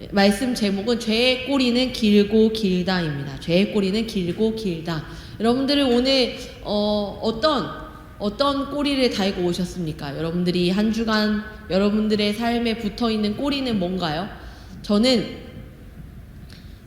말씀 제목은 죄의 꼬리는 길고 길다입니다. 죄의 꼬리는 길고 길다. 여러분들은 오늘 어떤 꼬리를 달고 오셨습니까? 여러분들이 한 주간 여러분들의 삶에 붙어있는 꼬리는 뭔가요? 저는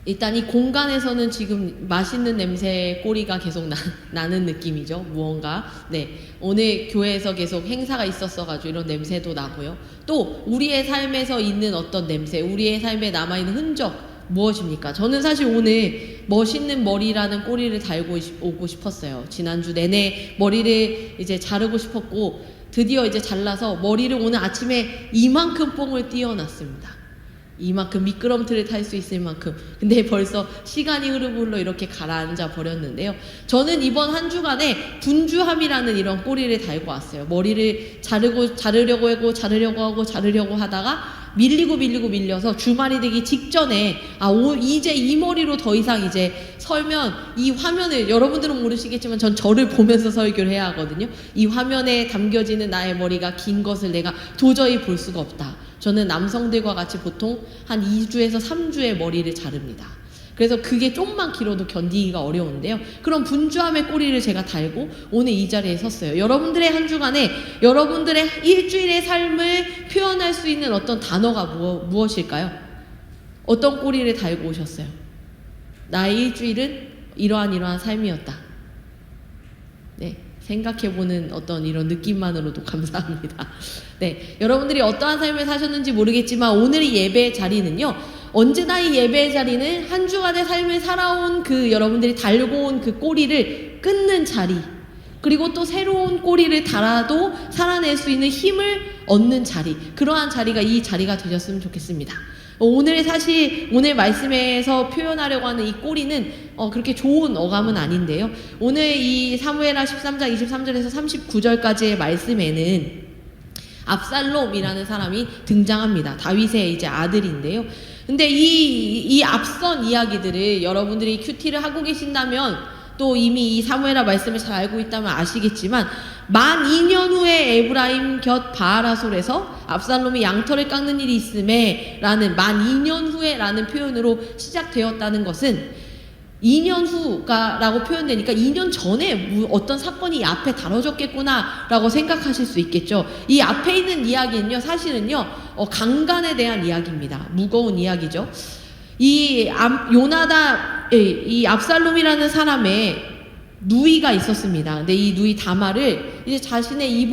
일단 이 공간에서는 지금 맛있는 냄새 꼬리가 계속 나는 느낌이죠. 무언가. 네. 오늘 교회에서 계속 행사가 있었어가지고 이런 냄새도 나고요. 또 우리의 삶에서 있는 어떤 냄새, 우리의 삶에 남아있는 흔적 무엇입니까? 저는 사실 오늘 멋있는 머리라는 꼬리를 달고 오고 싶었어요. 지난주 내내 머리를 이제 자르고 싶었고 드디어 이제 잘라서 머리를 오늘 아침에 이만큼 뽕을 띄워놨습니다. 이만큼 미끄럼틀을 탈 수 있을 만큼. 근데 벌써 시간이 흐르고 이렇게 가라앉아 버렸는데요. 저는 이번 한 주간에 분주함이라는 이런 꼬리를 달고 왔어요. 머리를 자르려고 하다가 밀려서 주말이 되기 직전에 이제 이 머리로 더 이상 이제 설면 이 화면을, 여러분들은 모르시겠지만 전 저를 보면서 설교를 해야 하거든요. 이 화면에 담겨지는 나의 머리가 긴 것을 내가 도저히 볼 수가 없다. 저는 남성들과 같이 보통 한 2주에서 3주의 머리를 자릅니다. 그래서 그게 좀만 길어도 견디기가 어려운데요. 그런 분주함의 꼬리를 제가 달고 오늘 이 자리에 섰어요. 여러분들의 한 주간에 여러분들의 일주일의 삶을 표현할 수 있는 어떤 단어가 무엇일까요? 어떤 꼬리를 달고 오셨어요? 나의 일주일은 이러한 삶이었다. 네. 생각해보는 어떤 이런 느낌만으로도 감사합니다. 네, 여러분들이 어떠한 삶을 사셨는지 모르겠지만 오늘의 예배의 자리는요, 언제나 이 예배의 자리는 한 주간의 삶을 살아온 그 여러분들이 달고 온 그 꼬리를 끊는 자리, 그리고 또 새로운 꼬리를 달아도 살아낼 수 있는 힘을 얻는 자리, 그러한 자리가 이 자리가 되셨으면 좋겠습니다. 오늘 말씀에서 표현하려고 하는 이 꼬리는 그렇게 좋은 어감은 아닌데요. 오늘 이 사무엘하 13장 23절에서 39절까지의 말씀에는 압살롬이라는 사람이 등장합니다. 다윗의 이제 아들인데요. 근데 이 앞선 이야기들을 여러분들이 큐티를 하고 계신다면 또 이미 이 사무엘하 말씀을 잘 알고 있다면 아시겠지만 만 2년 후에 에브라임 곁 바알하솔에서 압살롬이 양털을 깎는 일이 있음에 라는 만 2년 후에 라는 표현으로 시작되었다는 것은 2년 후가 라고 표현되니까 2년 전에 어떤 사건이 이 앞에 다뤄졌겠구나 라고 생각하실 수 있겠죠. 이 앞에 있는 이야기는요, 사실은요, 강간에 대한 이야기입니다. 무거운 이야기죠. 이 압살롬이라는 사람의 누이가 있었습니다. 근데 이 누이 다말을 이제 자신의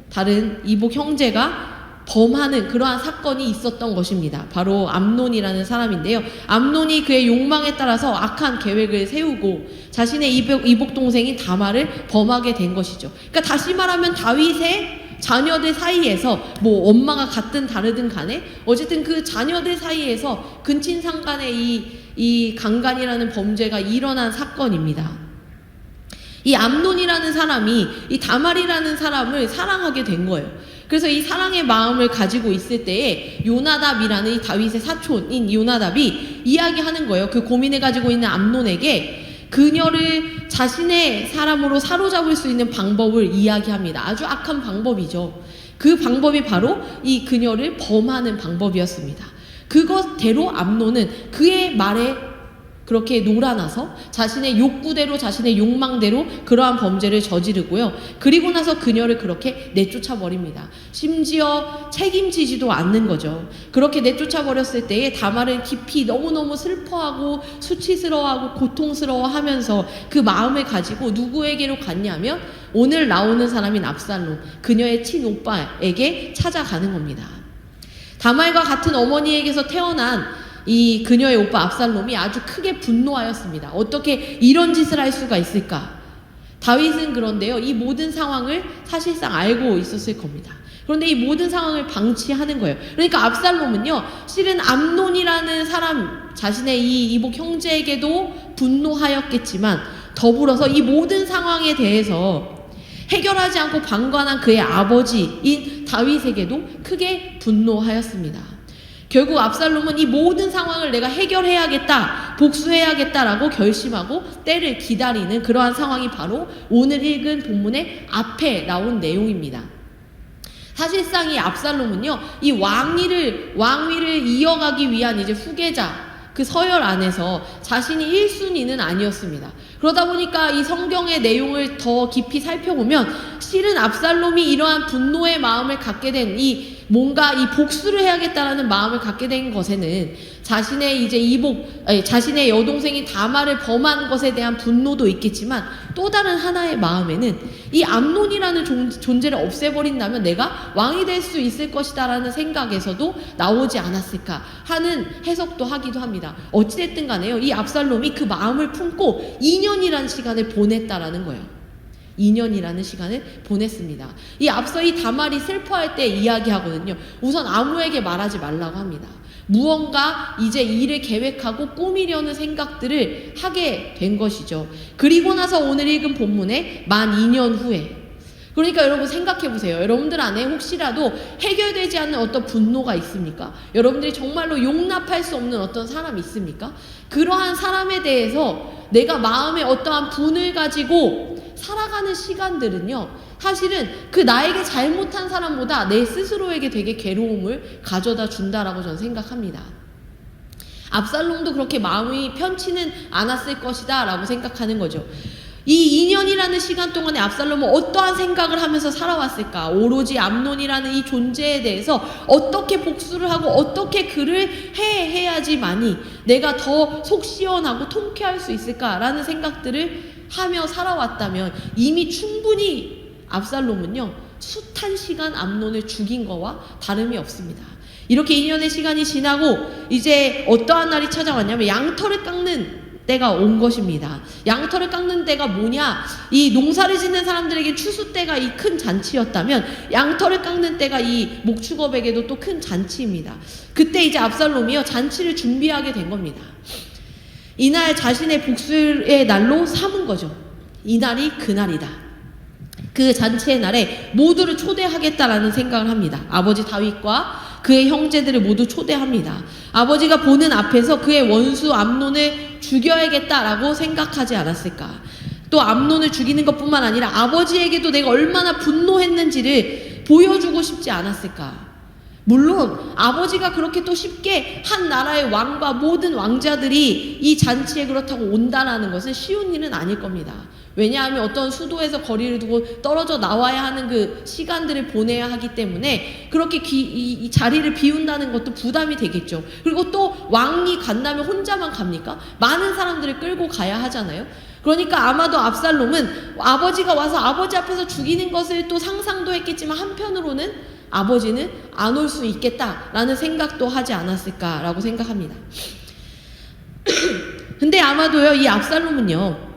다른 이복 형제가 범하는 그러한 사건이 있었던 것입니다. 바로 암논이라는 사람인데요. 암논이 그의 욕망에 따라서 악한 계획을 세우고 자신의 이복 동생인 다말을 범하게 된 것이죠. 그러니까 다시 말하면 다윗의 자녀들 사이에서 엄마가 같든 다르든 간에 어쨌든 그 자녀들 사이에서 근친상간의 이 강간이라는 범죄가 일어난 사건입니다. 이 암논이라는 사람이 이 다말이라는 사람을 사랑하게 된 거예요. 그래서 이 사랑의 마음을 가지고 있을 때에 요나답이라는 이 다윗의 사촌인 요나답이 이야기하는 거예요. 그 고민을 가지고 있는 암논에게 그녀를 자신의 사람으로 사로잡을 수 있는 방법을 이야기합니다. 아주 악한 방법이죠. 그 방법이 바로 이 그녀를 범하는 방법이었습니다. 그것대로 암논은 그의 말에 그렇게 놀아나서 자신의 욕구대로, 자신의 욕망대로 그러한 범죄를 저지르고요. 그리고 나서 그녀를 그렇게 내쫓아 버립니다. 심지어 책임지지도 않는 거죠. 그렇게 내쫓아 버렸을 때에 다말은 깊이 너무너무 슬퍼하고 수치스러워하고 고통스러워하면서 그 마음을 가지고 누구에게로 갔냐면 오늘 나오는 사람인 압살롬, 그녀의 친오빠에게 찾아가는 겁니다. 다말과 같은 어머니에게서 태어난 이 그녀의 오빠 압살롬이 아주 크게 분노하였습니다. 어떻게 이런 짓을 할 수가 있을까? 다윗은 그런데요, 이 모든 상황을 사실상 알고 있었을 겁니다. 그런데 이 모든 상황을 방치하는 거예요. 그러니까 압살롬은요, 실은 암논이라는 사람, 자신의 이 이복 형제에게도 분노하였겠지만 더불어서 이 모든 상황에 대해서 해결하지 않고 방관한 그의 아버지인 다윗에게도 크게 분노하였습니다. 결국 압살롬은 이 모든 상황을 내가 해결해야겠다, 복수해야겠다라고 결심하고 때를 기다리는 그러한 상황이 바로 오늘 읽은 본문의 앞에 나온 내용입니다. 사실상 이 압살롬은요, 이 왕위를 이어가기 위한 이제 후계자, 그 서열 안에서 자신이 1순위는 아니었습니다. 그러다 보니까 이 성경의 내용을 더 깊이 살펴보면 실은 압살롬이 이러한 분노의 마음을 갖게 된 뭔가 이 복수를 해야겠다라는 마음을 갖게 된 것에는 자신의 이제 자신의 여동생인 다말을 범한 것에 대한 분노도 있겠지만 또 다른 하나의 마음에는 이 암논이라는 존재를 없애버린다면 내가 왕이 될 수 있을 것이다라는 생각에서도 나오지 않았을까 하는 해석도 하기도 합니다. 어찌됐든 간에요, 이 압살롬이 그 마음을 품고 2년이라는 시간을 보냈다라는 거예요. 2년이라는 시간을 보냈습니다. 앞서 이 다말이 슬퍼할 때 이야기하거든요. 우선 아무에게 말하지 말라고 합니다. 무언가 이제 일을 계획하고 꾸미려는 생각들을 하게 된 것이죠. 그리고 나서 오늘 읽은 본문에 만 2년 후에, 그러니까 여러분 생각해 보세요. 여러분들 안에 혹시라도 해결되지 않는 어떤 분노가 있습니까? 여러분들이 정말로 용납할 수 없는 어떤 사람이 있습니까? 그러한 사람에 대해서 내가 마음에 어떠한 분을 가지고 살아가는 시간들은요, 사실은 그 나에게 잘못한 사람보다 내 스스로에게 되게 괴로움을 가져다 준다라고 저는 생각합니다. 압살롬도 그렇게 마음이 편치는 않았을 것이다 라고 생각하는 거죠. 이 2년이라는 시간 동안에 압살롬은 어떠한 생각을 하면서 살아왔을까? 오로지 암논이라는 이 존재에 대해서 어떻게 복수를 하고 어떻게 그를 해야지만이 내가 더 속 시원하고 통쾌할 수 있을까라는 생각들을 하며 살아왔다면 이미 충분히 압살롬은요, 숱한 시간 암논을 죽인 거와 다름이 없습니다. 이렇게 2년의 시간이 지나고 이제 어떠한 날이 찾아왔냐면 양털을 깎는 때가 온 것입니다. 양털을 깎는 때가 뭐냐? 이 농사를 짓는 사람들에게 추수 때가 이 큰 잔치였다면 양털을 깎는 때가 이 목축업에게도 또 큰 잔치입니다. 그때 이제 압살롬이요, 잔치를 준비하게 된 겁니다. 이날 자신의 복수의 날로 삼은 거죠. 이날이 그날이다. 그 잔치의 날에 모두를 초대하겠다라는 생각을 합니다. 아버지 다윗과 그의 형제들을 모두 초대합니다. 아버지가 보는 앞에서 그의 원수 암논을 죽여야겠다라고 생각하지 않았을까? 또 암논을 죽이는 것뿐만 아니라 아버지에게도 내가 얼마나 분노했는지를 보여주고 싶지 않았을까? 물론 아버지가 그렇게 또 쉽게 한 나라의 왕과 모든 왕자들이 이 잔치에 그렇다고 온다라는 것은 쉬운 일은 아닐 겁니다. 왜냐하면 어떤 수도에서 거리를 두고 떨어져 나와야 하는 그 시간들을 보내야 하기 때문에 그렇게 이 자리를 비운다는 것도 부담이 되겠죠. 그리고 또 왕이 간다면 혼자만 갑니까? 많은 사람들을 끌고 가야 하잖아요. 그러니까 아마도 압살롬은 아버지가 와서 아버지 앞에서 죽이는 것을 또 상상도 했겠지만 한편으로는 아버지는 안 올 수 있겠다라는 생각도 하지 않았을까라고 생각합니다. 근데 아마도요, 이 압살롬은요,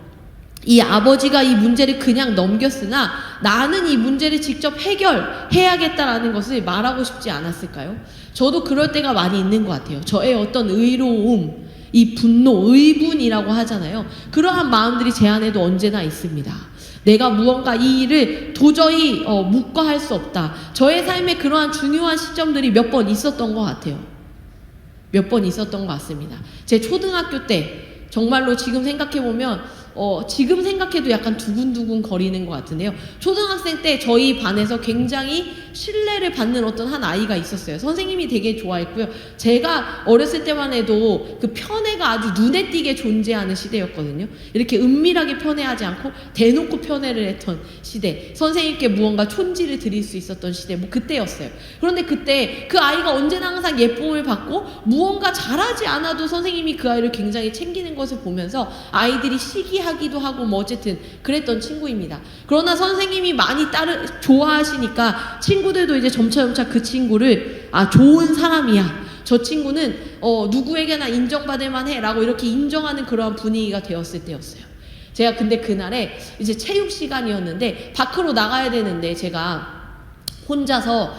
이 아버지가 이 문제를 그냥 넘겼으나 나는 이 문제를 직접 해결해야겠다라는 것을 말하고 싶지 않았을까요? 저도 그럴 때가 많이 있는 것 같아요. 저의 어떤 의로움, 이 분노, 의분이라고 하잖아요. 그러한 마음들이 제 안에도 언제나 있습니다. 내가 무언가 이 일을 도저히 묵과할 수 없다. 저의 삶에 그러한 중요한 시점들이 몇 번 있었던 것 같아요. 몇 번 있었던 것 같습니다. 제 초등학교 때 정말로 지금 생각해보면 지금 생각해도 약간 두근두근 거리는 것 같은데요. 초등학생 때 저희 반에서 굉장히 신뢰를 받는 어떤 한 아이가 있었어요. 선생님이 되게 좋아했고요. 제가 어렸을 때만 해도 그 편애가 아주 눈에 띄게 존재하는 시대였거든요. 이렇게 은밀하게 편애하지 않고 대놓고 편애를 했던 시대. 선생님께 무언가 촌지를 드릴 수 있었던 시대. 그때였어요. 그런데 그때 그 아이가 언제나 항상 예쁨을 받고 무언가 잘하지 않아도 선생님이 그 아이를 굉장히 챙기는 것을 보면서 아이들이 시기하기도 하고 어쨌든 그랬던 친구입니다. 그러나 선생님이 많이 좋아하시니까 친구들도 이제 점차 그 친구를 좋은 사람이야. 저 친구는 누구에게나 인정받을 만해 라고 이렇게 인정하는 그러한 분위기가 되었을 때였어요. 제가 근데 그날에 이제 체육 시간이었는데 밖으로 나가야 되는데 제가 혼자서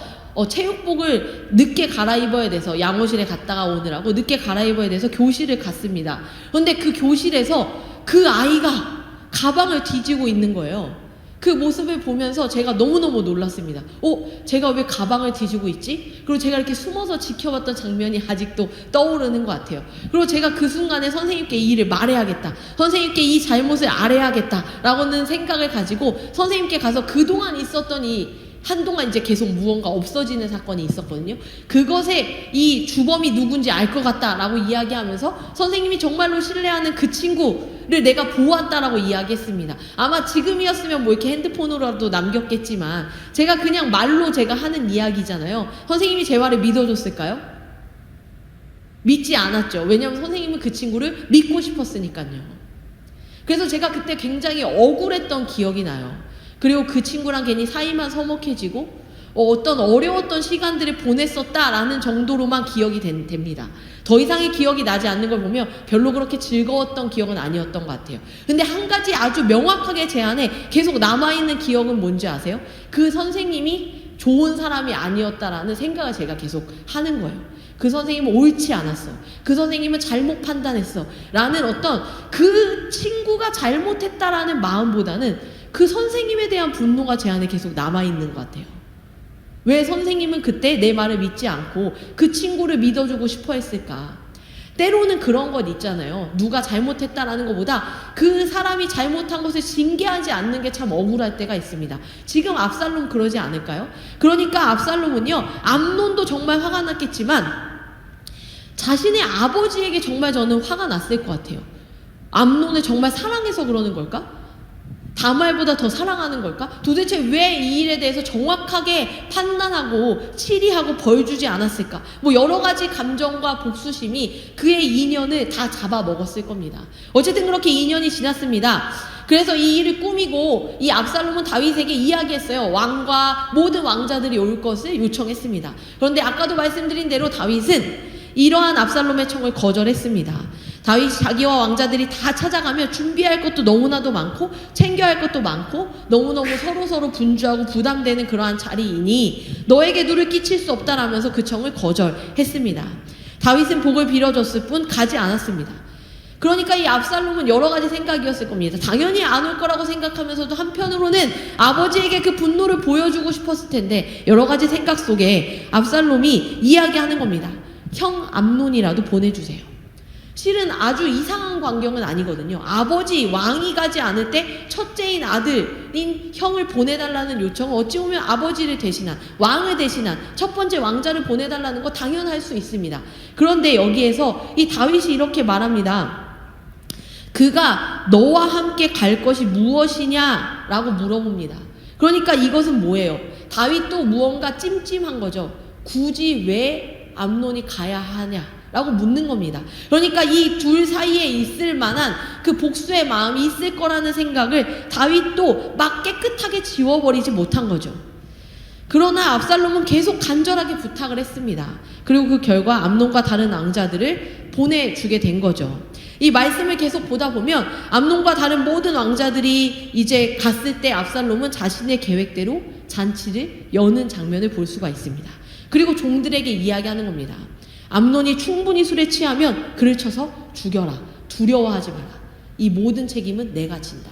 체육복을 늦게 갈아입어야 돼서 양호실에 갔다가 오느라고 늦게 갈아입어야 돼서 교실을 갔습니다. 그런데 그 교실에서 그 아이가 가방을 뒤지고 있는 거예요. 그 모습을 보면서 제가 너무너무 놀랐습니다. 제가 왜 가방을 뒤지고 있지? 그리고 제가 이렇게 숨어서 지켜봤던 장면이 아직도 떠오르는 것 같아요. 그리고 제가 그 순간에 선생님께 이 일을 말해야겠다. 선생님께 이 잘못을 알아야겠다. 라고는 생각을 가지고 선생님께 가서 그동안 있었던 이 한동안 이제 계속 무언가 없어지는 사건이 있었거든요. 그것에 이 주범이 누군지 알 것 같다라고 이야기하면서 선생님이 정말로 신뢰하는 그 친구를 내가 보았다라고 이야기했습니다. 아마 지금이었으면 뭐 이렇게 핸드폰으로라도 남겼겠지만 제가 그냥 말로 제가 하는 이야기잖아요. 선생님이 제 말을 믿어줬을까요? 믿지 않았죠. 왜냐하면 선생님은 그 친구를 믿고 싶었으니까요. 그래서 제가 그때 굉장히 억울했던 기억이 나요. 그리고 그 친구랑 괜히 사이만 서먹해지고 어떤 어려웠던 시간들을 보냈었다라는 정도로만 기억이 됩니다. 더 이상의 기억이 나지 않는 걸 보면 별로 그렇게 즐거웠던 기억은 아니었던 것 같아요. 근데 한 가지 아주 명확하게 제 안에 계속 남아있는 기억은 뭔지 아세요? 그 선생님이 좋은 사람이 아니었다라는 생각을 제가 계속 하는 거예요. 그 선생님은 옳지 않았어. 그 선생님은 잘못 판단했어. 라는 어떤 그 친구가 잘못했다라는 마음보다는 그 선생님에 대한 분노가 제 안에 계속 남아있는 것 같아요. 왜 선생님은 그때 내 말을 믿지 않고 그 친구를 믿어주고 싶어 했을까? 때로는 그런 것 있잖아요. 누가 잘못했다라는 것보다 그 사람이 잘못한 것을 징계하지 않는 게 참 억울할 때가 있습니다. 지금 압살롬 그러지 않을까요? 그러니까 압살롬은요, 암논도 정말 화가 났겠지만 자신의 아버지에게 정말 저는 화가 났을 것 같아요. 암논을 정말 사랑해서 그러는 걸까? 다말보다 더 사랑하는 걸까? 도대체 왜 이 일에 대해서 정확하게 판단하고 치리하고 벌 주지 않았을까? 뭐 여러 가지 감정과 복수심이 그의 인연을 다 잡아먹었을 겁니다. 어쨌든 그렇게 2년이 지났습니다. 그래서 이 일을 꾸미고 이 압살롬은 다윗에게 이야기했어요. 왕과 모든 왕자들이 올 것을 요청했습니다. 그런데 아까도 말씀드린 대로 다윗은 이러한 압살롬의 청을 거절했습니다. 다윗이 자기와 왕자들이 다 찾아가며 준비할 것도 너무나도 많고 챙겨야 할 것도 많고 너무너무 서로 분주하고 부담되는 그러한 자리이니 너에게 누를 끼칠 수 없다라면서 그 청을 거절했습니다. 다윗은 복을 빌어줬을 뿐 가지 않았습니다. 그러니까 이 압살롬은 여러 가지 생각이었을 겁니다. 당연히 안 올 거라고 생각하면서도 한편으로는 아버지에게 그 분노를 보여주고 싶었을 텐데 여러 가지 생각 속에 압살롬이 이야기하는 겁니다. 형 암논이라도 보내주세요. 실은 아주 이상한 광경은 아니거든요. 아버지 왕이 가지 않을 때 첫째인 아들인 형을 보내달라는 요청은 어찌 보면 아버지를 대신한, 왕을 대신한 첫 번째 왕자를 보내달라는 거 당연할 수 있습니다. 그런데 여기에서 이 다윗이 이렇게 말합니다. 그가 너와 함께 갈 것이 무엇이냐? 라고 물어봅니다. 그러니까 이것은 뭐예요? 다윗도 무언가 찜찜한 거죠. 굳이 왜 암논이 가야 하냐? 라고 묻는 겁니다. 그러니까 이 둘 사이에 있을 만한 그 복수의 마음이 있을 거라는 생각을 다윗도 막 깨끗하게 지워버리지 못한 거죠. 그러나 압살롬은 계속 간절하게 부탁을 했습니다. 그리고 그 결과 암논과 다른 왕자들을 보내주게 된 거죠. 이 말씀을 계속 보다 보면 암논과 다른 모든 왕자들이 이제 갔을 때 압살롬은 자신의 계획대로 잔치를 여는 장면을 볼 수가 있습니다. 그리고 종들에게 이야기하는 겁니다. 암논이 충분히 술에 취하면 그를 쳐서 죽여라. 두려워하지 마라. 이 모든 책임은 내가 진다.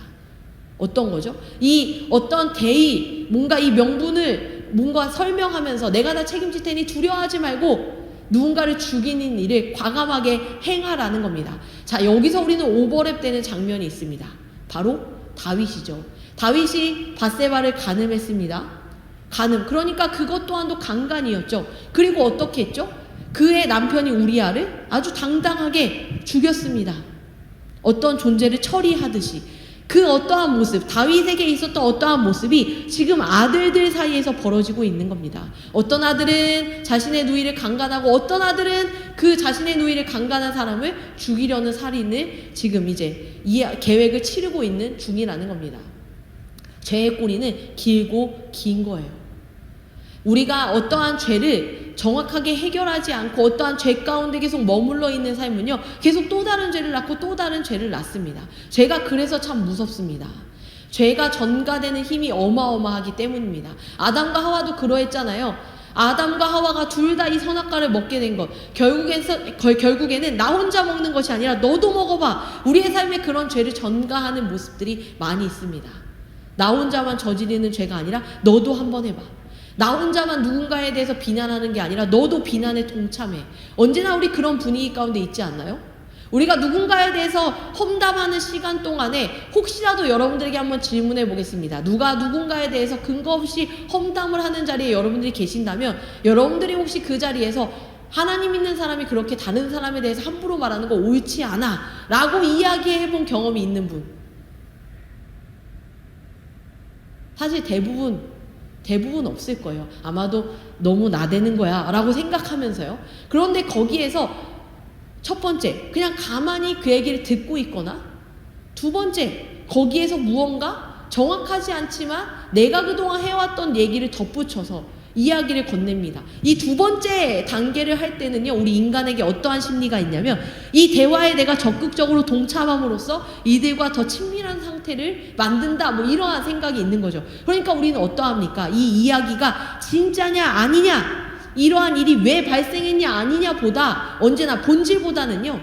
어떤 거죠? 이 어떤 대의, 뭔가 이 명분을 뭔가 설명하면서 내가 다 책임질 테니 두려워하지 말고 누군가를 죽이는 일을 과감하게 행하라는 겁니다. 자, 여기서 우리는 오버랩 되는 장면이 있습니다. 바로 다윗이죠. 다윗이 밧세바를 간음했습니다. 간음. 그러니까 그것 또한도 강간이었죠. 그리고 어떻게 했죠? 그의 남편이 우리아를 아주 당당하게 죽였습니다. 어떤 존재를 처리하듯이 그 어떠한 모습, 다윗에게 있었던 어떠한 모습이 지금 아들들 사이에서 벌어지고 있는 겁니다. 어떤 아들은 자신의 누이를 강간하고 어떤 아들은 그 자신의 누이를 강간한 사람을 죽이려는 살인을 지금 이제 이 계획을 치르고 있는 중이라는 겁니다. 죄의 꼬리는 길고 긴 거예요. 우리가 어떠한 죄를 정확하게 해결하지 않고 어떠한 죄 가운데 계속 머물러 있는 삶은요, 계속 또 다른 죄를 낳고 또 다른 죄를 낳습니다. 죄가 그래서 참 무섭습니다. 죄가 전가되는 힘이 어마어마하기 때문입니다. 아담과 하와도 그러했잖아요. 아담과 하와가 둘 다 이 선악과를 먹게 된 것, 결국에는 나 혼자 먹는 것이 아니라 너도 먹어봐. 우리의 삶에 그런 죄를 전가하는 모습들이 많이 있습니다. 나 혼자만 저지르는 죄가 아니라 너도 한번 해봐. 나 혼자만 누군가에 대해서 비난하는 게 아니라 너도 비난에 동참해. 언제나 우리 그런 분위기 가운데 있지 않나요? 우리가 누군가에 대해서 험담하는 시간 동안에 혹시라도 여러분들에게 한번 질문해 보겠습니다. 누가 누군가에 대해서 근거 없이 험담을 하는 자리에 여러분들이 계신다면 여러분들이 혹시 그 자리에서 하나님 믿는 사람이 그렇게 다른 사람에 대해서 함부로 말하는 거 옳지 않아 라고 이야기해 본 경험이 있는 분? 사실 대부분 없을 거예요. 아마도 너무 나대는 거야 라고 생각하면서요. 그런데 거기에서 첫 번째, 그냥 가만히 그 얘기를 듣고 있거나, 두 번째, 거기에서 무언가 정확하지 않지만 내가 그동안 해왔던 얘기를 덧붙여서 이야기를 건넵니다. 이 두 번째 단계를 할 때는요, 우리 인간에게 어떠한 심리가 있냐면, 이 대화에 내가 적극적으로 동참함으로써 이들과 더 친밀한 상태를 만든다, 뭐 이러한 생각이 있는 거죠. 그러니까 우리는 어떠합니까? 이 이야기가 진짜냐 아니냐, 이러한 일이 왜 발생했냐 아니냐 보다 언제나 본질보다는요,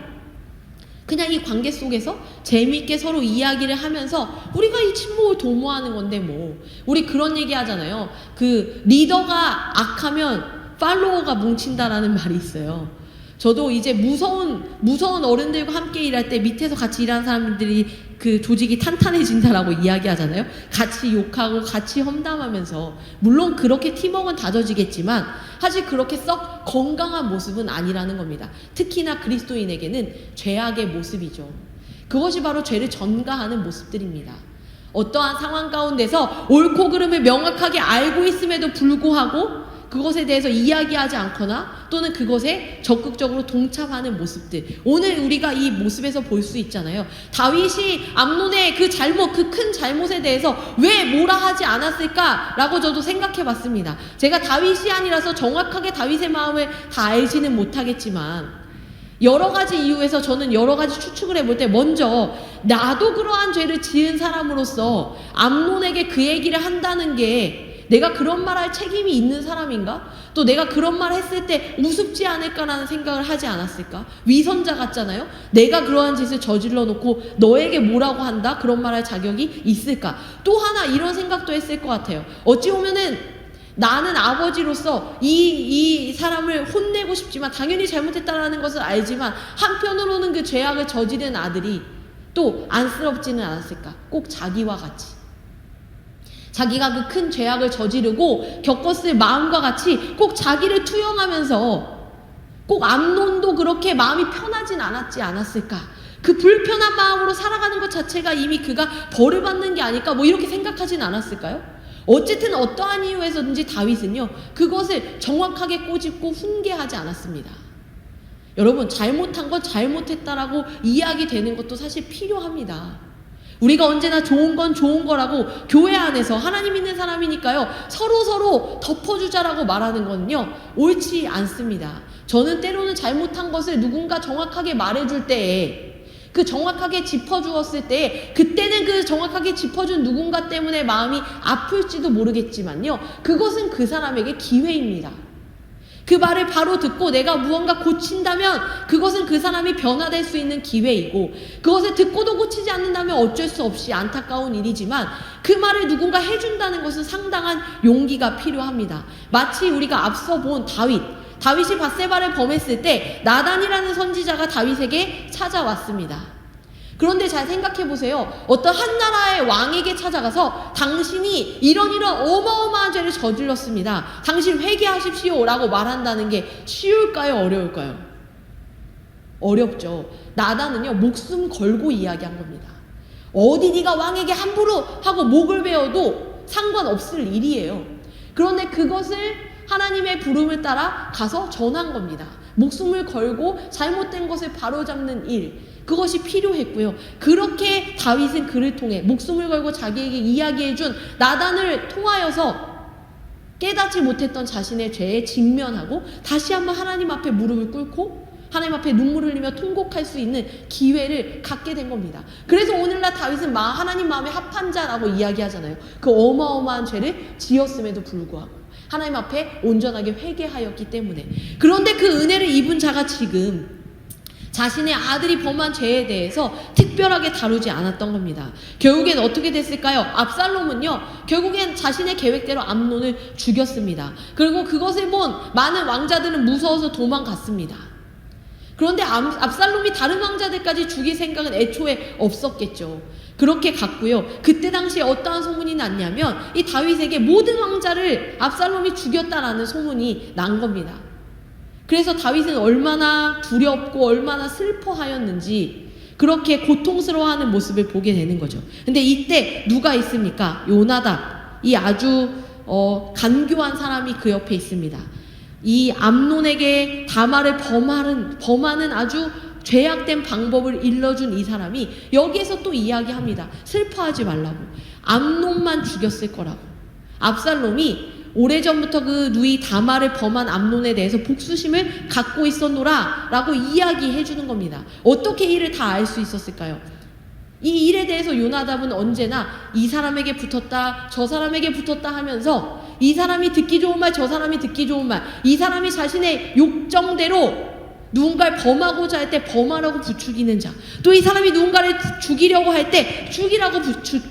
그냥 이 관계 속에서 재미있게 서로 이야기를 하면서 우리가 이 침묵을 도모하는 건데 뭐. 우리 그런 얘기 하잖아요. 그 리더가 악하면 팔로워가 뭉친다라는 말이 있어요. 저도 이제 무서운 어른들과 함께 일할 때 밑에서 같이 일하는 사람들이 그 조직이 탄탄해진다라고 이야기하잖아요. 같이 욕하고 같이 험담하면서, 물론 그렇게 팀워크는 다져지겠지만 사실 그렇게 썩 건강한 모습은 아니라는 겁니다. 특히나 그리스도인에게는 죄악의 모습이죠. 그것이 바로 죄를 전가하는 모습들입니다. 어떠한 상황 가운데서 옳고 그름을 명확하게 알고 있음에도 불구하고 그것에 대해서 이야기하지 않거나 또는 그것에 적극적으로 동참하는 모습들, 오늘 우리가 이 모습에서 볼 수 있잖아요. 다윗이 암논의 그 잘못, 그 큰 잘못에 대해서 왜 뭐라 하지 않았을까라고 저도 생각해 봤습니다. 제가 다윗이 아니라서 정확하게 다윗의 마음을 다 알지는 못하겠지만 여러 가지 이유에서 저는 여러 가지 추측을 해볼 때, 먼저 나도 그러한 죄를 지은 사람으로서 암논에게 그 얘기를 한다는 게 내가 그런 말 할 책임이 있는 사람인가? 또 내가 그런 말 했을 때 우습지 않을까라는 생각을 하지 않았을까? 위선자 같잖아요? 내가 그러한 짓을 저질러 놓고 너에게 뭐라고 한다? 그런 말 할 자격이 있을까? 또 하나 이런 생각도 했을 것 같아요. 어찌 보면은 나는 아버지로서 이 사람을 혼내고 싶지만 당연히 잘못했다라는 것을 알지만 한편으로는 그 죄악을 저지른 아들이 또 안쓰럽지는 않았을까? 꼭 자기와 같이. 자기가 그 큰 죄악을 저지르고 겪었을 마음과 같이 꼭 자기를 투영하면서 꼭 암논도 그렇게 마음이 편하진 않았을까? 그 불편한 마음으로 살아가는 것 자체가 이미 그가 벌을 받는 게 아닐까? 뭐 이렇게 생각하진 않았을까요? 어쨌든 어떠한 이유에서든지 다윗은요, 그것을 정확하게 꼬집고 훈계하지 않았습니다. 여러분, 잘못한 건 잘못했다라고 이야기되는 것도 사실 필요합니다. 우리가 언제나 좋은 건 좋은 거라고 교회 안에서, 하나님 있는 사람이니까요, 서로 덮어주자라고 말하는 거는요, 옳지 않습니다. 저는 때로는 잘못한 것을 누군가 정확하게 말해줄 때에, 그 정확하게 짚어주었을 때, 그때는 그 정확하게 짚어준 누군가 때문에 마음이 아플지도 모르겠지만요, 그것은 그 사람에게 기회입니다. 그 말을 바로 듣고 내가 무언가 고친다면 그것은 그 사람이 변화될 수 있는 기회이고, 그것을 듣고도 고치지 않는다면 어쩔 수 없이 안타까운 일이지만 그 말을 누군가 해준다는 것은 상당한 용기가 필요합니다. 마치 우리가 앞서 본 다윗이 밧세바를 범했을 때 나단이라는 선지자가 다윗에게 찾아왔습니다. 그런데 잘 생각해 보세요. 어떤 한 나라의 왕에게 찾아가서 당신이 이런 어마어마한 죄를 저질렀습니다. 당신 회개하십시오 라고 말한다는 게 쉬울까요? 어려울까요? 어렵죠. 나단은요, 목숨 걸고 이야기한 겁니다. 어디 네가 왕에게 함부로 하고 목을 베어도 상관없을 일이에요. 그런데 그것을 하나님의 부름을 따라 가서 전한 겁니다. 목숨을 걸고 잘못된 것을 바로잡는 일, 그것이 필요했고요. 그렇게 다윗은 그를 통해 목숨을 걸고 자기에게 이야기해준 나단을 통하여서 깨닫지 못했던 자신의 죄에 직면하고 다시 한번 하나님 앞에 무릎을 꿇고 하나님 앞에 눈물을 흘리며 통곡할 수 있는 기회를 갖게 된 겁니다. 그래서 오늘날 다윗은 하나님 마음에 합한 자라고 이야기하잖아요. 그 어마어마한 죄를 지었음에도 불구하고 하나님 앞에 온전하게 회개하였기 때문에. 그런데 그 은혜를 입은 자가 지금 자신의 아들이 범한 죄에 대해서 특별하게 다루지 않았던 겁니다. 결국엔 어떻게 됐을까요? 압살롬은요, 결국엔 자신의 계획대로 암논을 죽였습니다. 그리고 그것을 본 많은 왕자들은 무서워서 도망갔습니다. 그런데 압살롬이 다른 왕자들까지 죽일 생각은 애초에 없었겠죠. 그렇게 갔고요. 그때 당시에 어떠한 소문이 났냐면 이 다윗에게 모든 왕자를 압살롬이 죽였다라는 소문이 난 겁니다. 그래서 다윗은 얼마나 두렵고 얼마나 슬퍼하였는지 그렇게 고통스러워하는 모습을 보게 되는 거죠. 근데 이때 누가 있습니까? 요나답, 이 아주 간교한 사람이 그 옆에 있습니다. 이 암논에게 다말을 범하는 아주 죄악된 방법을 일러준 이 사람이 여기에서 또 이야기합니다. 슬퍼하지 말라고. 암논만 죽였을 거라고. 압살롬이 오래전부터 그 누이 다말을 범한 암논에 대해서 복수심을 갖고 있었노라 라고 이야기해 주는 겁니다. 어떻게 이를 다 알 수 있었을까요? 이 일에 대해서 요나답은 언제나 이 사람에게 붙었다 저 사람에게 붙었다 하면서 이 사람이 듣기 좋은 말 저 사람이 듣기 좋은 말, 이 사람이 자신의 욕정대로 누군가를 범하고자 할 때 범하라고 부추기는 자, 또 이 사람이 누군가를 죽이려고 할 때 죽이라고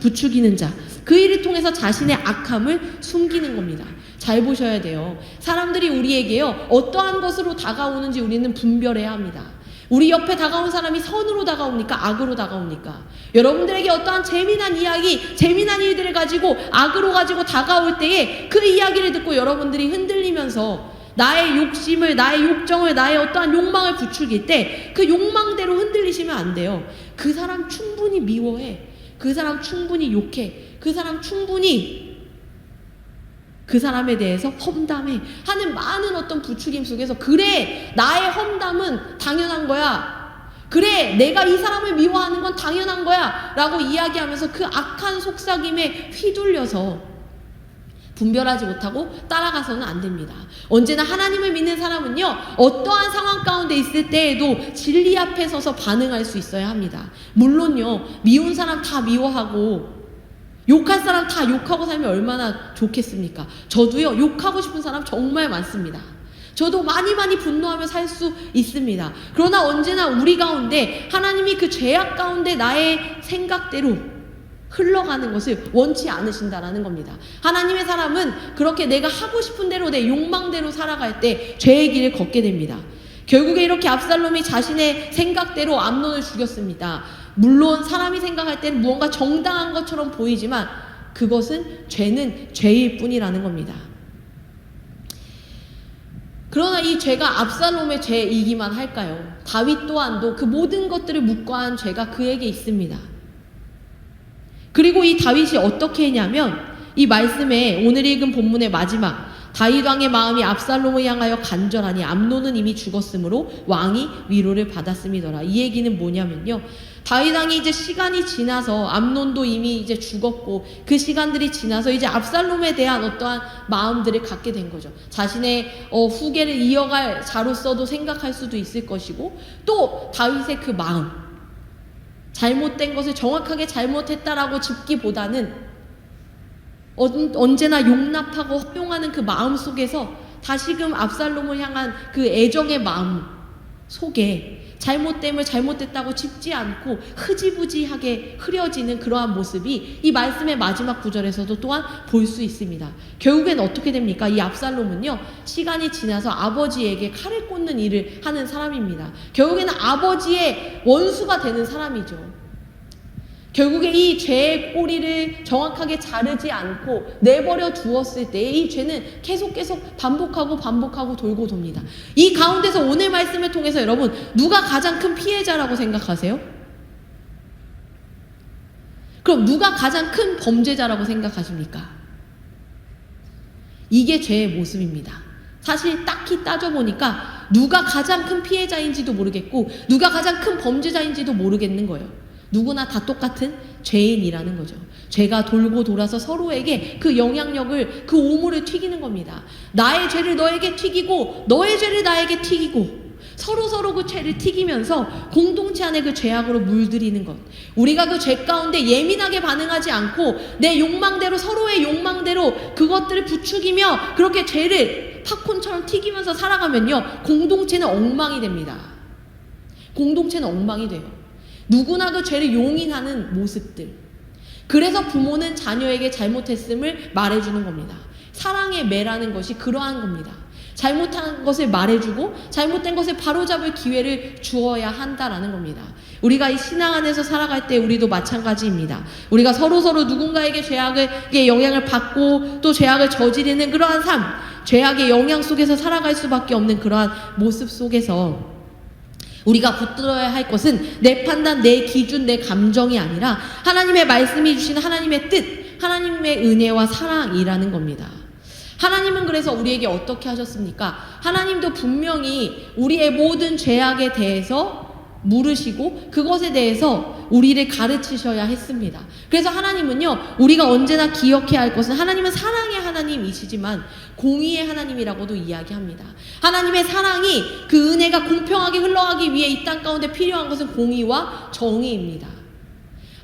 부추기는 자, 그 일을 통해서 자신의 악함을 숨기는 겁니다. 잘 보셔야 돼요. 사람들이 우리에게요 어떠한 것으로 다가오는지 우리는 분별해야 합니다. 우리 옆에 다가온 사람이 선으로 다가옵니까? 악으로 다가옵니까? 여러분들에게 어떠한 재미난 이야기, 재미난 일들을 가지고 악으로 가지고 다가올 때에 그 이야기를 듣고 여러분들이 흔들리면서 나의 욕심을, 나의 욕정을, 나의 어떠한 욕망을 부추길 때 그 욕망대로 흔들리시면 안 돼요. 그 사람 충분히 미워해. 그 사람 충분히 욕해. 그 사람 충분히 그 사람에 대해서 험담해 하는 많은 어떤 부추김 속에서 그래 나의 험담은 당연한 거야, 그래 내가 이 사람을 미워하는 건 당연한 거야 라고 이야기하면서 그 악한 속삭임에 휘둘려서 분별하지 못하고 따라가서는 안 됩니다. 언제나 하나님을 믿는 사람은요 어떠한 상황 가운데 있을 때에도 진리 앞에 서서 반응할 수 있어야 합니다. 물론요 미운 사람 다 미워하고 욕할 사람 다 욕하고 살면 얼마나 좋겠습니까? 저도요 욕하고 싶은 사람 정말 많습니다. 저도 많이 분노하며 살 수 있습니다. 그러나 언제나 우리 가운데 하나님이 그 죄악 가운데 나의 생각대로 흘러가는 것을 원치 않으신다라는 겁니다. 하나님의 사람은 그렇게 내가 하고 싶은 대로 내 욕망대로 살아갈 때 죄의 길을 걷게 됩니다. 결국에 이렇게 압살롬이 자신의 생각대로 암논을 죽였습니다. 물론 사람이 생각할 때는 무언가 정당한 것처럼 보이지만 그것은 죄는 죄일 뿐이라는 겁니다. 그러나 이 죄가 압살롬의 죄이기만 할까요? 다윗 또한도 그 모든 것들을 묵과한 죄가 그에게 있습니다. 그리고 이 다윗이 어떻게 했냐면 이 말씀에 오늘 읽은 본문의 마지막 다윗 왕의 마음이 압살롬을 향하여 간절하니 암논은 이미 죽었으므로 왕이 위로를 받았음이더라. 이 얘기는 뭐냐면요, 다윗 왕이 이제 시간이 지나서 암논도 이미 이제 죽었고 그 시간들이 지나서 이제 압살롬에 대한 어떠한 마음들을 갖게 된 거죠. 자신의 후계를 이어갈 자로서도 생각할 수도 있을 것이고 또 다윗의 그 마음, 잘못된 것을 정확하게 잘못했다라고 짚기보다는 언제나 용납하고 허용하는 그 마음 속에서 다시금 압살롬을 향한 그 애정의 마음 속에 잘못됨을 잘못됐다고 짚지 않고 흐지부지하게 흐려지는 그러한 모습이 이 말씀의 마지막 구절에서도 또한 볼 수 있습니다. 결국엔 어떻게 됩니까? 이 압살롬은요 시간이 지나서 아버지에게 칼을 꽂는 일을 하는 사람입니다. 결국에는 아버지의 원수가 되는 사람이죠. 결국에 이 죄의 꼬리를 정확하게 자르지 않고 내버려 두었을 때 이 죄는 계속 반복하고 돌고 돕니다. 이 가운데서 오늘 말씀을 통해서 여러분 누가 가장 큰 피해자라고 생각하세요? 그럼 누가 가장 큰 범죄자라고 생각하십니까? 이게 죄의 모습입니다. 사실 딱히 따져보니까 누가 가장 큰 피해자인지도 모르겠고 누가 가장 큰 범죄자인지도 모르겠는 거예요. 누구나 다 똑같은 죄인이라는 거죠. 죄가 돌고 돌아서 서로에게 그 영향력을, 그 오물을 튀기는 겁니다. 나의 죄를 너에게 튀기고 너의 죄를 나에게 튀기고 서로 그 죄를 튀기면서 공동체 안에 그 죄악으로 물들이는 것. 우리가 그 죄 가운데 예민하게 반응하지 않고 내 욕망대로 서로의 욕망대로 그것들을 부추기며 그렇게 죄를 팝콘처럼 튀기면서 살아가면요 공동체는 엉망이 됩니다. 공동체는 엉망이 돼요. 누구나 그 죄를 용인하는 모습들. 그래서 부모는 자녀에게 잘못했음을 말해주는 겁니다. 사랑의 매라는 것이 그러한 겁니다. 잘못한 것을 말해주고 잘못된 것을 바로잡을 기회를 주어야 한다라는 겁니다. 우리가 이 신앙 안에서 살아갈 때 우리도 마찬가지입니다. 우리가 서로서로 누군가에게 죄악의 영향을 받고 또 죄악을 저지르는 그러한 삶, 죄악의 영향 속에서 살아갈 수밖에 없는 그러한 모습 속에서 우리가 붙들어야 할 것은 내 판단, 내 기준, 내 감정이 아니라 하나님의 말씀이 주신 하나님의 뜻, 하나님의 은혜와 사랑이라는 겁니다. 하나님은 그래서 우리에게 어떻게 하셨습니까? 하나님도 분명히 우리의 모든 죄악에 대해서 물으시고 그것에 대해서 우리를 가르치셔야 했습니다. 그래서 하나님은요, 우리가 언제나 기억해야 할 것은 하나님은 사랑의 하나님이시지만 공의의 하나님이라고도 이야기합니다. 하나님의 사랑이 그 은혜가 공평하게 흘러가기 위해 이 땅 가운데 필요한 것은 공의와 정의입니다.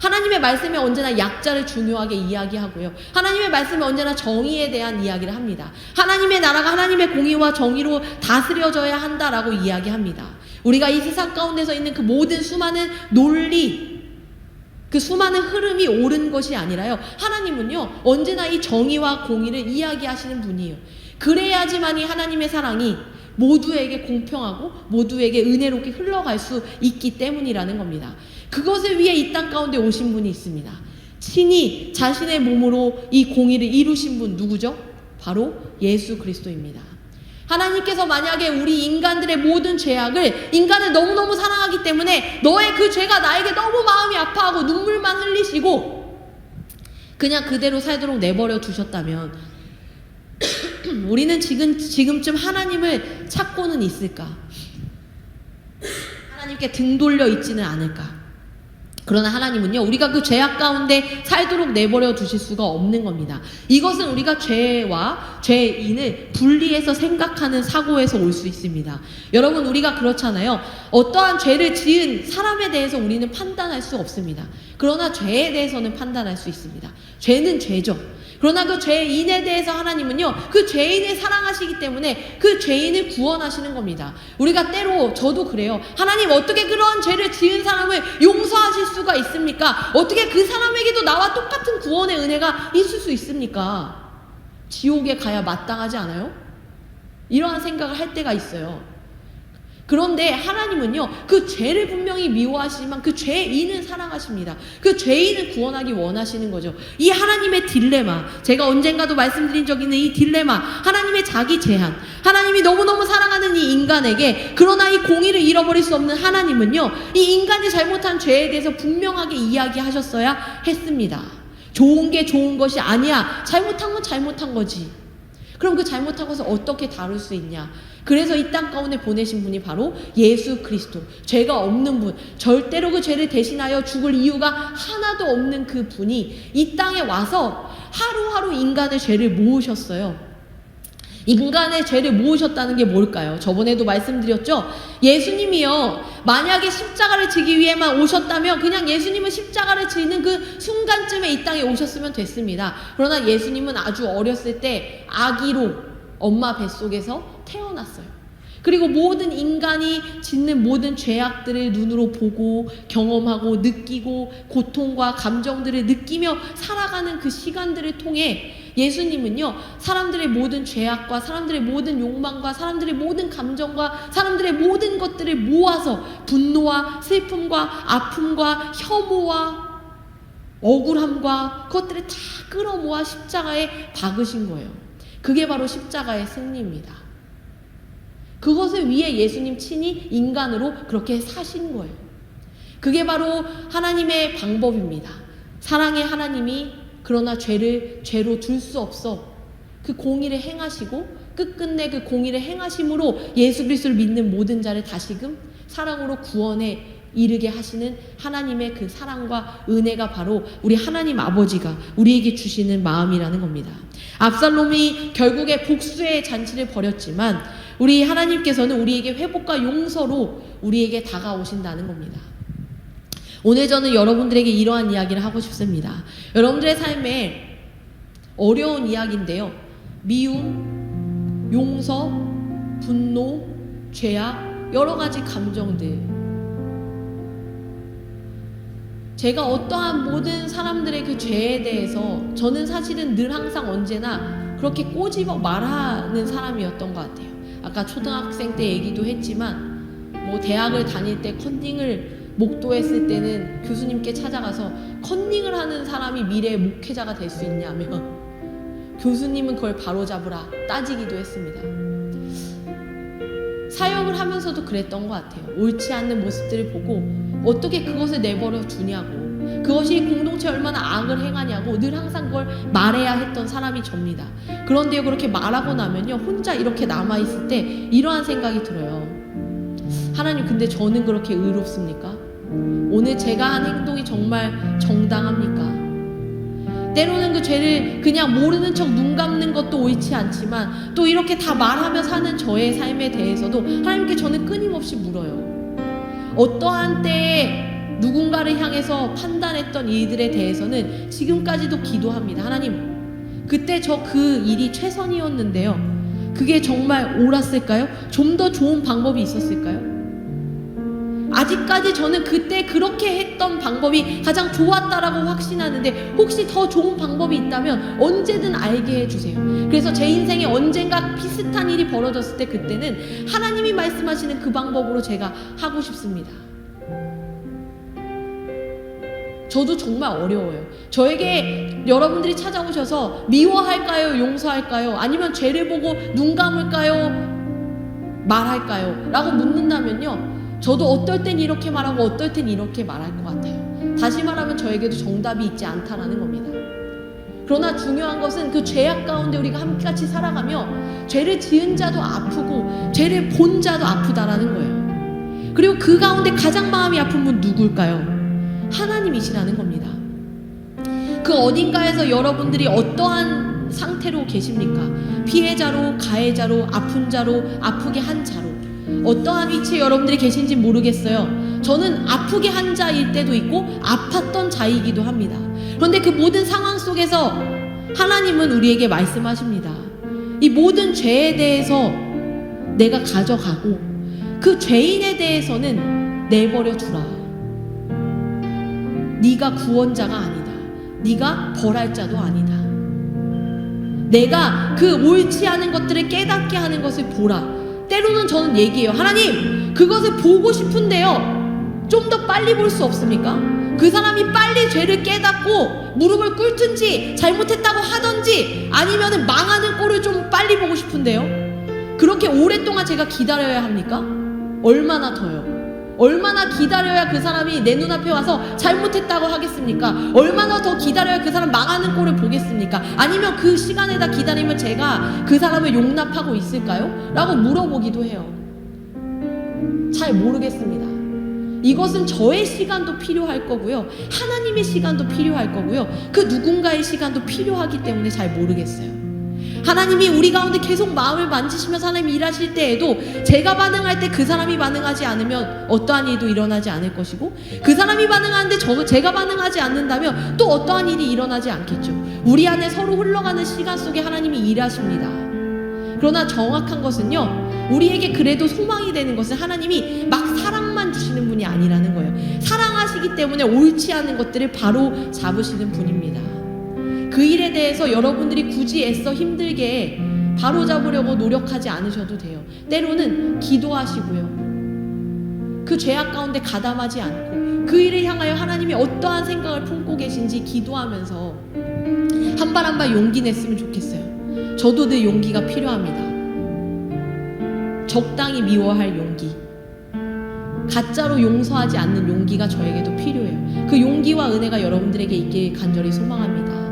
하나님의 말씀에 언제나 약자를 중요하게 이야기하고요. 하나님의 말씀에 언제나 정의에 대한 이야기를 합니다. 하나님의 나라가 하나님의 공의와 정의로 다스려져야 한다라고 이야기합니다. 우리가 이 세상 가운데서 있는 그 모든 수많은 논리, 그 수많은 흐름이 옳은 것이 아니라요. 하나님은요, 언제나 이 정의와 공의를 이야기하시는 분이에요. 그래야지만이 하나님의 사랑이 모두에게 공평하고 모두에게 은혜롭게 흘러갈 수 있기 때문이라는 겁니다. 그것을 위해 이 땅 가운데 오신 분이 있습니다. 친히 자신의 몸으로 이 공의를 이루신 분 누구죠? 바로 예수 그리스도입니다. 하나님께서 만약에 우리 인간들의 모든 죄악을, 인간을 너무너무 사랑하기 때문에 너의 그 죄가 나에게 너무 마음이 아파하고 눈물만 흘리시고 그냥 그대로 살도록 내버려 두셨다면 우리는 지금쯤 하나님을 찾고는 있을까? 하나님께 등 돌려 있지는 않을까? 그러나 하나님은요, 우리가 그 죄악 가운데 살도록 내버려 두실 수가 없는 겁니다. 이것은 우리가 죄와 죄인을 분리해서 생각하는 사고에서 올 수 있습니다. 여러분, 우리가 그렇잖아요. 어떠한 죄를 지은 사람에 대해서 우리는 판단할 수 없습니다. 그러나 죄에 대해서는 판단할 수 있습니다. 죄는 죄죠. 그러나 그 죄인에 대해서 하나님은요, 그 죄인을 사랑하시기 때문에 그 죄인을 구원하시는 겁니다. 우리가 때로, 저도 그래요. 하나님, 어떻게 그런 죄를 지은 사람을 용서하실 수가 있습니까? 어떻게 그 사람에게도 나와 똑같은 구원의 은혜가 있을 수 있습니까? 지옥에 가야 마땅하지 않아요? 이러한 생각을 할 때가 있어요. 그런데 하나님은요, 그 죄를 분명히 미워하시지만 그 죄인은 사랑하십니다. 그 죄인을 구원하기 원하시는 거죠. 이 하나님의 딜레마, 제가 언젠가도 말씀드린 적 있는 이 딜레마, 하나님의 자기 제한, 하나님이 너무너무 사랑하는 이 인간에게 그러나 이 공의를 잃어버릴 수 없는 하나님은요, 이 인간이 잘못한 죄에 대해서 분명하게 이야기하셨어야 했습니다. 좋은 게 좋은 것이 아니야. 잘못한 건 잘못한 거지. 그럼 그 잘못한 것을 어떻게 다룰 수 있냐? 그래서 이 땅 가운데 보내신 분이 바로 예수 그리스도, 죄가 없는 분, 절대로 그 죄를 대신하여 죽을 이유가 하나도 없는 그 분이 이 땅에 와서 하루하루 인간의 죄를 모으셨어요. 인간의 죄를 모으셨다는 게 뭘까요? 저번에도 말씀드렸죠? 예수님이요, 만약에 십자가를 지기 위해만 오셨다면 그냥 예수님은 십자가를 지는 그 순간쯤에 이 땅에 오셨으면 됐습니다. 그러나 예수님은 아주 어렸을 때 아기로 엄마 뱃속에서 태어났어요. 그리고 모든 인간이 짓는 모든 죄악들을 눈으로 보고 경험하고 느끼고 고통과 감정들을 느끼며 살아가는 그 시간들을 통해 예수님은요, 사람들의 모든 죄악과 사람들의 모든 욕망과 사람들의 모든 감정과 사람들의 모든 것들을 모아서 분노와 슬픔과 아픔과 혐오와 억울함과 그것들을 다 끌어모아 십자가에 박으신 거예요. 그게 바로 십자가의 승리입니다. 그것을 위해 예수님 친히 인간으로 그렇게 사신 거예요. 그게 바로 하나님의 방법입니다. 사랑의 하나님이 그러나 죄를 죄로 둘 수 없어 그 공의를 행하시고 끝끝내 그 공의를 행하심으로 예수 그리스도를 믿는 모든 자를 다시금 사랑으로 구원에 이르게 하시는 하나님의 그 사랑과 은혜가 바로 우리 하나님 아버지가 우리에게 주시는 마음이라는 겁니다. 압살롬이 결국에 복수의 잔치를 벌였지만 우리 하나님께서는 우리에게 회복과 용서로 우리에게 다가오신다는 겁니다. 오늘 저는 여러분들에게 이러한 이야기를 하고 싶습니다. 여러분들의 삶에 어려운 이야기인데요. 미움, 용서, 분노, 죄악, 여러 가지 감정들. 제가 어떠한 모든 사람들의 그 죄에 대해서 저는 사실은 늘 항상 언제나 그렇게 꼬집어 말하는 사람이었던 것 같아요. 아까 초등학생 때 얘기도 했지만 뭐 대학을 다닐 때 컨닝을 목도했을 때는 교수님께 찾아가서 컨닝을 하는 사람이 미래의 목회자가 될 수 있냐면 교수님은 그걸 바로잡으라 따지기도 했습니다. 사역을 하면서도 그랬던 것 같아요. 옳지 않는 모습들을 보고 어떻게 그것을 내버려 두냐고, 그것이 공동체에 얼마나 악을 행하냐고 늘 항상 그걸 말해야 했던 사람이 접니다. 그런데요, 그렇게 말하고 나면요, 혼자 이렇게 남아있을 때 이러한 생각이 들어요. 하나님, 근데 저는 그렇게 의롭습니까? 오늘 제가 한 행동이 정말 정당합니까? 때로는 그 죄를 그냥 모르는 척 눈 감는 것도 옳지 않지만 또 이렇게 다 말하며 사는 저의 삶에 대해서도 하나님께 저는 끊임없이 물어요. 어떠한 때에 누군가를 향해서 판단했던 일들에 대해서는 지금까지도 기도합니다. 하나님, 그때 저 그 일이 최선이었는데요, 그게 정말 옳았을까요? 좀 더 좋은 방법이 있었을까요? 아직까지 저는 그때 그렇게 했던 방법이 가장 좋았다라고 확신하는데 혹시 더 좋은 방법이 있다면 언제든 알게 해주세요. 그래서 제 인생에 언젠가 비슷한 일이 벌어졌을 때 그때는 하나님이 말씀하시는 그 방법으로 제가 하고 싶습니다. 저도 정말 어려워요. 저에게 여러분들이 찾아오셔서 미워할까요? 용서할까요? 아니면 죄를 보고 눈 감을까요? 말할까요? 라고 묻는다면요, 저도 어떨 땐 이렇게 말하고 어떨 땐 이렇게 말할 것 같아요. 다시 말하면 저에게도 정답이 있지 않다라는 겁니다. 그러나 중요한 것은 그 죄악 가운데 우리가 함께같이 살아가며 죄를 지은 자도 아프고 죄를 본 자도 아프다라는 거예요. 그리고 그 가운데 가장 마음이 아픈 분 누굴까요? 하나님이시라는 겁니다. 그 어딘가에서 여러분들이 어떠한 상태로 계십니까? 피해자로, 가해자로, 아픈 자로, 아프게 한 자로, 어떠한 위치에 여러분들이 계신지 모르겠어요. 저는 아프게 한 자일 때도 있고 아팠던 자이기도 합니다. 그런데 그 모든 상황 속에서 하나님은 우리에게 말씀하십니다. 이 모든 죄에 대해서 내가 가져가고 그 죄인에 대해서는 내버려 두라. 네가 구원자가 아니다. 네가 벌할 자도 아니다. 내가 그 옳지 않은 것들을 깨닫게 하는 것을 보라. 때로는 저는 얘기해요. 하나님, 그것을 보고 싶은데요, 좀 더 빨리 볼 수 없습니까? 그 사람이 빨리 죄를 깨닫고 무릎을 꿇든지 잘못했다고 하든지 아니면 망하는 꼴을 좀 빨리 보고 싶은데요, 그렇게 오랫동안 제가 기다려야 합니까? 얼마나 더요? 얼마나 기다려야 그 사람이 내 눈앞에 와서 잘못했다고 하겠습니까? 얼마나 더 기다려야 그 사람 망하는 꼴을 보겠습니까? 아니면 그 시간에다 기다리면 제가 그 사람을 용납하고 있을까요? 라고 물어보기도 해요. 잘 모르겠습니다. 이것은 저의 시간도 필요할 거고요, 하나님의 시간도 필요할 거고요, 그 누군가의 시간도 필요하기 때문에 잘 모르겠어요. 하나님이 우리 가운데 계속 마음을 만지시면서 하나님이 일하실 때에도 제가 반응할 때 그 사람이 반응하지 않으면 어떠한 일도 일어나지 않을 것이고, 그 사람이 반응하는데 제가 반응하지 않는다면 또 어떠한 일이 일어나지 않겠죠. 우리 안에 서로 흘러가는 시간 속에 하나님이 일하십니다. 그러나 정확한 것은요, 우리에게 그래도 소망이 되는 것은 하나님이 막 사랑만 주시는 분이 아니라는 거예요. 사랑하시기 때문에 옳지 않은 것들을 바로 잡으시는 분입니다. 그 일에 대해서 여러분들이 굳이 애써 힘들게 바로잡으려고 노력하지 않으셔도 돼요. 때로는 기도하시고요, 그 죄악 가운데 가담하지 않고 그 일을 향하여 하나님이 어떠한 생각을 품고 계신지 기도하면서 한 발 한 발 용기 냈으면 좋겠어요. 저도 늘 용기가 필요합니다. 적당히 미워할 용기, 가짜로 용서하지 않는 용기가 저에게도 필요해요. 그 용기와 은혜가 여러분들에게 있길 간절히 소망합니다.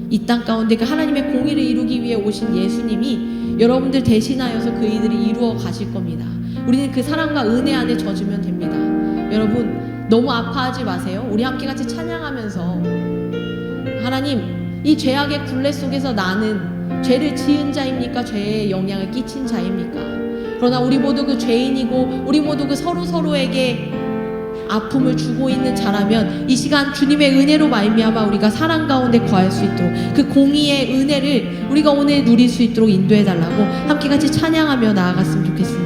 이 땅 가운데 그 하나님의 공의를 이루기 위해 오신 예수님이 여러분들 대신하여서 그 일들을 이루어 가실 겁니다. 우리는 그 사랑과 은혜 안에 젖으면 됩니다. 여러분, 너무 아파하지 마세요. 우리 함께 같이 찬양하면서 하나님, 이 죄악의 굴레 속에서 나는 죄를 지은 자입니까? 죄에 영향을 끼친 자입니까? 그러나 우리 모두 그 죄인이고 우리 모두 그 서로에게 아픔을 주고 있는 자라면 이 시간 주님의 은혜로 말미암아 우리가 사랑 가운데 거할 수 있도록 그 공의의 은혜를 우리가 오늘 누릴 수 있도록 인도해 달라고 함께 같이 찬양하며 나아갔으면 좋겠습니다.